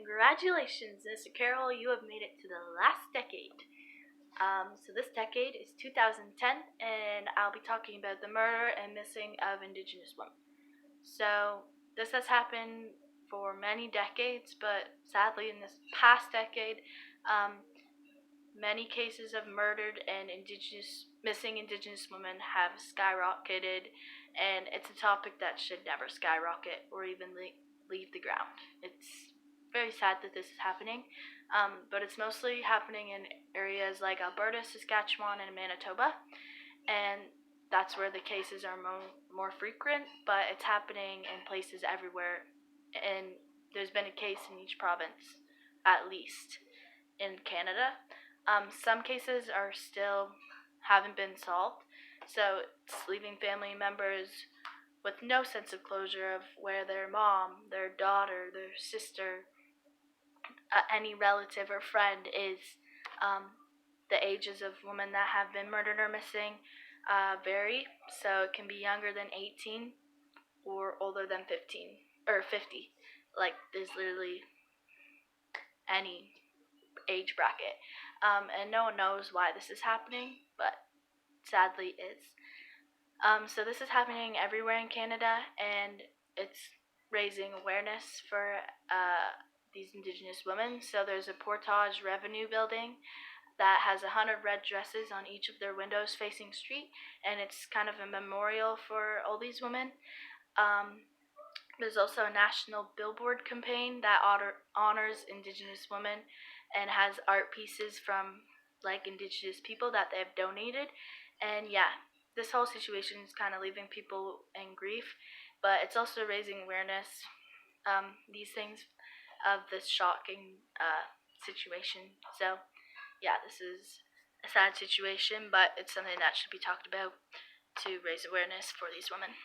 Congratulations, Mr. Carroll, you have made it to the last decade. So this decade is 2010, and I'll be talking about the murder and missing of Indigenous women. So this has happened for many decades, but sadly in this past decade, um, many cases of murdered and missing Indigenous women have skyrocketed, and it's a topic that should never skyrocket or even leave the ground. It's very sad that this is happening, but it's mostly happening in areas like Alberta, Saskatchewan, and Manitoba, and that's where the cases are more frequent, but it's happening in places everywhere, and there's been a case in each province, at least, in Canada. Some cases are still haven't been solved, so it's leaving family members with no sense of closure of where their mom, their daughter, their sister, any relative or friend is. The ages of women that have been murdered or missing vary, so it can be younger than 18 or older than 15 or 50. Like, there's literally any age bracket. And no one knows why this is happening, but sadly it's. So this is happening everywhere in Canada, and it's raising awareness for these Indigenous women. So there's a Portage Revenue building that has 100 red dresses on each of their windows facing street, and it's kind of a memorial for all these women. There's also a national billboard campaign that honors Indigenous women and has art pieces from like Indigenous people that they've donated. And yeah, this whole situation is kind of leaving people in grief, but it's also raising awareness, these things, of this shocking situation. So yeah, this is a sad situation, but it's something that should be talked about to raise awareness for these women.